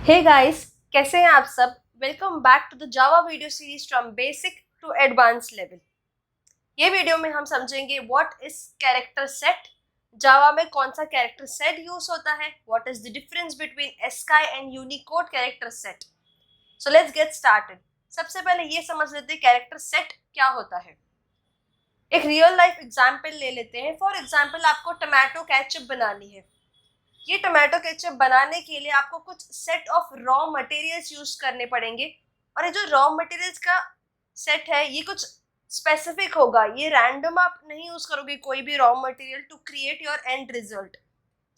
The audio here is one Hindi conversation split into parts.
हे गाइस, कैसे हैं आप सब। Welcome back to the Java video series from basic to advance level. ये वीडियो में हम समझेंगे what is character set, Java में कौन सा कैरेक्टर सेट यूज होता है, what is the difference between ASCII and Unicode character set. So let's get started. सबसे पहले ये समझ लेते हैं कैरेक्टर सेट क्या होता है। एक रियल लाइफ एग्जाम्पल ले लेते हैं। फॉर एग्जाम्पल, आपको टमाटो केचप बनानी है। ये टमाटो केचप बनाने के लिए आपको कुछ set of raw materials use करने पड़ेंगे, और ये जो रॉ मटेरियल्स का सेट है ये कुछ स्पेसिफिक होगा। ये रैंडम आप नहीं यूज करोगे कोई भी raw material to create your end result.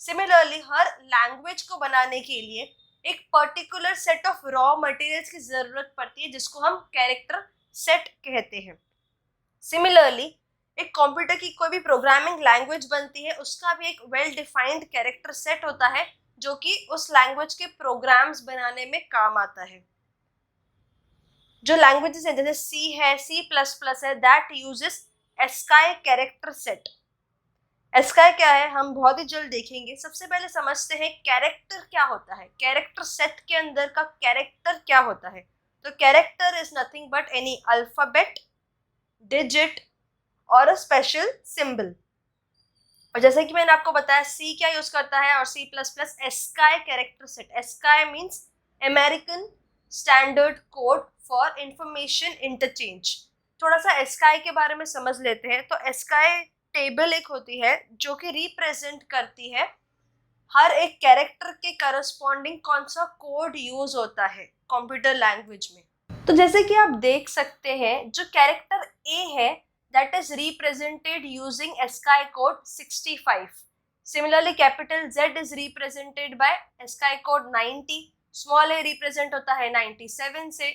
Similarly हर लैंग्वेज को बनाने के लिए एक particular set of raw materials की जरूरत पड़ती है जिसको हम कैरेक्टर सेट कहते हैं। सिमिलरली एक कंप्यूटर की कोई भी प्रोग्रामिंग लैंग्वेज बनती है, उसका भी एक वेल डिफाइंड कैरेक्टर सेट होता है जो कि उस लैंग्वेज के प्रोग्राम्स बनाने में काम आता है। जो लैंग्वेजेस हैं जैसे सी है, सी प्लस प्लस है, that uses ASCII character set. ASCII क्या है हम बहुत ही जल्द देखेंगे। सबसे पहले समझते हैं कैरेक्टर क्या होता है। कैरेक्टर सेट के अंदर का कैरेक्टर क्या होता है। तो character is nothing but any alphabet, digit और अ स्पेशल सिंबल। और जैसे कि मैंने आपको बताया सी क्या यूज करता है और C plus plus ASCII character set. ASCII means American standard code for information interchange. थोड़ा सा एस्काई के बारे में समझ लेते हैं। तो एस्काई टेबल एक होती है जो कि रिप्रेजेंट करती है हर एक कैरेक्टर के करस्पॉन्डिंग कौन सा कोड यूज होता है कंप्यूटर लैंग्वेज में। तो जैसे कि आप देख सकते हैं जो कैरेक्टर ए है that is represented using ASCII code 65. Similarly, capital Z is represented by ASCII code 90. Small a represent होता है 97 से,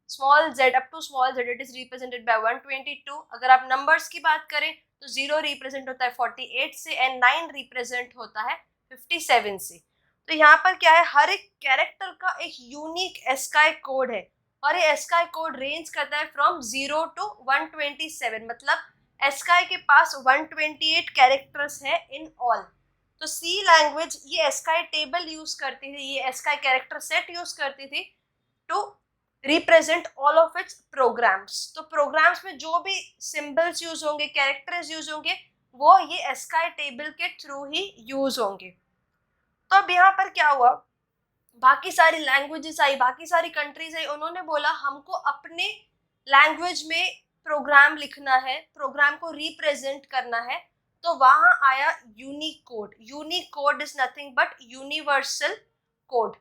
small z up to small z it is represented by 122. अगर आप numbers की बात करें तो 0 represent होता है 48 से and 9 represent होता है 57 से। तो यहाँ पर क्या है, हर एक कैरेक्टर का एक यूनिक ASCII कोड है और ये एस्काई कोड रेंज करता है फ्रॉम 0 टू 127। मतलब एस्काई के पास 128 कैरेक्टर्स है इन ऑल। तो सी लैंग्वेज ये एस्काई टेबल यूज करती थी, ये एस्काई कैरेक्टर सेट यूज करती थी to represent all of its programs. तो प्रोग्राम्स में जो भी सिंबल्स यूज होंगे, कैरेक्टर्स यूज होंगे, वो ये एस्काई टेबल के थ्रू ही यूज होंगे। तो अब यहाँ पर क्या हुआ, बाकी सारी लैंग्वेजेस आई, बाकी सारी कंट्रीज आई, उन्होंने बोला हमको अपने लैंग्वेज में प्रोग्राम लिखना है, प्रोग्राम को रिप्रेजेंट करना है। तो वहां आया unique code. Unique code is nothing but universal code.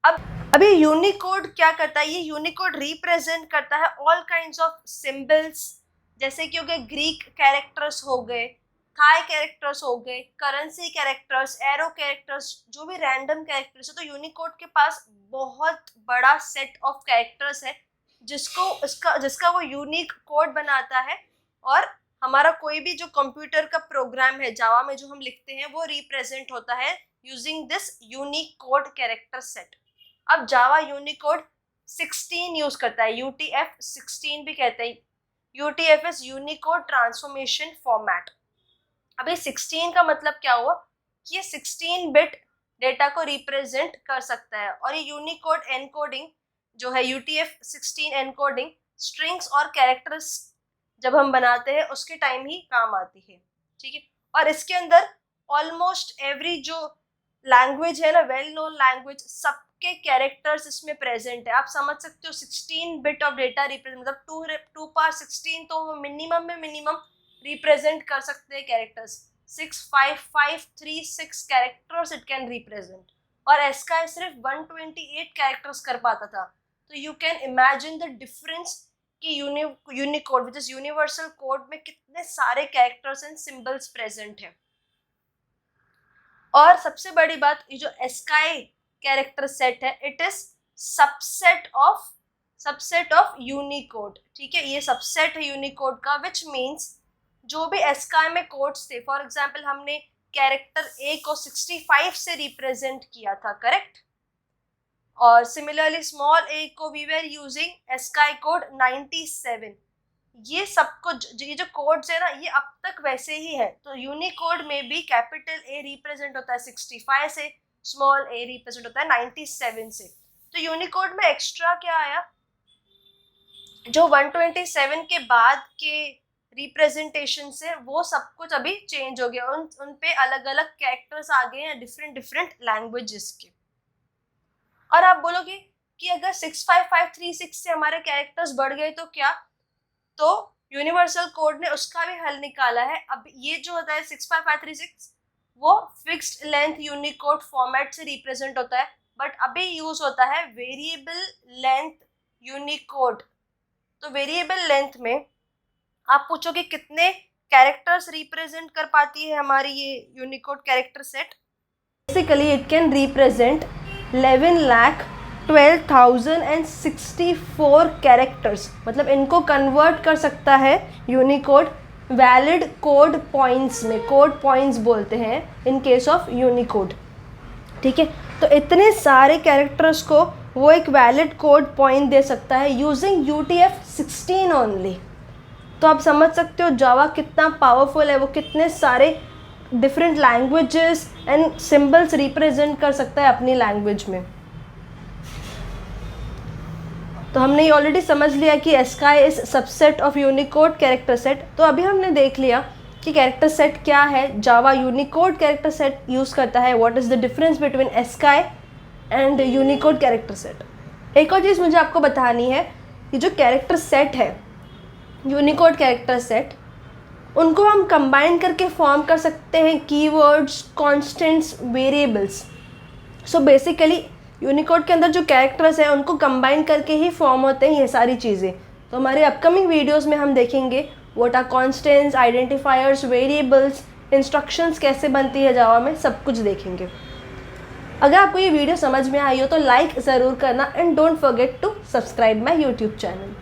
अब ये यूनिक कोड क्या करता है, ये यूनिक कोड रिप्रेजेंट करता है ऑल काइंड्स ऑफ सिंबल्स, जैसे कि हो गए ग्रीक कैरेक्टर्स हो गए, थाई कैरेक्टर्स हो गए, करेंसी कैरेक्टर्स, एरो कैरेक्टर्स, जो भी रैंडम कैरेक्टर्स है। तो यूनिकोड के पास बहुत बड़ा सेट ऑफ कैरेक्टर्स है जिसका वो यूनिक कोड बनाता है, और हमारा कोई भी जो कंप्यूटर का प्रोग्राम है जावा में जो हम लिखते हैं वो रिप्रेजेंट होता है using this unique code character set. अब जावा यूनिकोड 16 यूज करता है, UTF-16 भी कहते हैं। UTF is Unicode transformation format. अभी 16 का मतलब क्या हुआ कि ये 16 बिट डेटा को रिप्रेजेंट कर सकता है, और ये यूनिकोड एनकोडिंग जो है UTF-16 एनकोडिंग स्ट्रिंग्स और कैरेक्टर्स जब हम बनाते हैं उसके टाइम ही काम आती है। ठीक है, और इसके अंदर ऑलमोस्ट एवरी जो लैंग्वेज है ना, वेल नोन लैंग्वेज, सबके कैरेक्टर्स इसमें प्रेजेंट है। आप समझ सकते हो 16 बिट ऑफ डेटा रिप्रेजेंट मतलब 2 पावर 16, तो वो मिनिमम में मिनिमम रिप्रेजेंट कर सकते हैं characters. 65536 characters it can represent, और एस्काई सिर्फ 128 कैरेक्टर्स कर पाता था। तो you can imagine the difference कि Unicode which is universal code में कितने सारे कैरेक्टर्स एंड सिंबल्स प्रेजेंट है। और सबसे बड़ी बात, ये जो एस्काई कैरेक्टर सेट है it is subset of Unicode. ठीक है, ये सबसेट है यूनिकोड का, विच मीन्स जो भी एस्काई में कोड्स थे, फॉर एग्जाम्पल हमने कैरेक्टर ए को 65 से रिप्रेजेंट किया था, करेक्ट, और सिमिलरली स्मॉल ए को we were using ASCII code 97। ये सब कुछ ये जो कोड्स है ना ये अब तक वैसे ही है। तो यूनिकोड में भी कैपिटल ए रिप्रेजेंट होता है 65 से, स्मॉल a रिप्रेजेंट होता है 97 से। तो यूनिकोड में एक्स्ट्रा क्या आया, जो 127 के बाद के रिप्रेजेंटेशन से वो सब कुछ अभी चेंज हो गया, उन पे अलग अलग कैरेक्टर्स आ गए हैं डिफरेंट डिफरेंट लैंग्वेजेस के। और आप बोलोगे कि अगर 65536 से हमारे कैरेक्टर्स बढ़ गए तो क्या, तो यूनिवर्सल कोड ने उसका भी हल निकाला है। अब ये जो होता है 65536 वो फिक्स्ड लेंथ यूनिकोड फॉर्मेट से रिप्रेजेंट होता है, बट अभी यूज होता है वेरिएबल लेंथ यूनिकोड। तो वेरिएबल लेंथ में आप पूछोगे कितने कैरेक्टर्स रिप्रेजेंट कर पाती है हमारी ये Unicode character set. Basically it can represent 11,12,064 characters, मतलब इनको कन्वर्ट कर सकता है यूनिकोड वैलिड कोड पॉइंट्स में। कोड पॉइंट्स बोलते हैं इन केस ऑफ यूनिकोड, ठीक है। तो इतने सारे कैरेक्टर्स को वो एक वैलिड कोड पॉइंट दे सकता है यूजिंग UTF-16 ओनली। तो आप समझ सकते हो जावा कितना पावरफुल है, वो कितने सारे different languages and symbols represent कर सकता है अपनी लैंग्वेज में। तो हमने ये ऑलरेडी समझ लिया कि ASCII is subset of Unicode character set. तो अभी हमने देख लिया कि कैरेक्टर सेट क्या है, जावा यूनिकोड कैरेक्टर सेट यूज़ करता है। What is the difference between ASCII and Unicode character set. एक और चीज़ मुझे आपको बतानी है, ये जो कैरेक्टर सेट है यूनिकोड कैरेक्टर सेट, उनको हम कंबाइन करके फॉर्म कर सकते हैं keywords, constants, variables. So basically Unicode के अंदर जो कैरेक्टर्स हैं उनको कंबाइन करके ही फॉर्म होते हैं ये सारी चीज़ें। तो हमारे अपकमिंग वीडियोस में हम देखेंगे what are constants, identifiers, variables, instructions कैसे बनती है जावा में, सब कुछ देखेंगे। अगर आपको ये वीडियो समझ में आई हो तो लाइक ज़रूर करना and don't forget to subscribe my YouTube channel.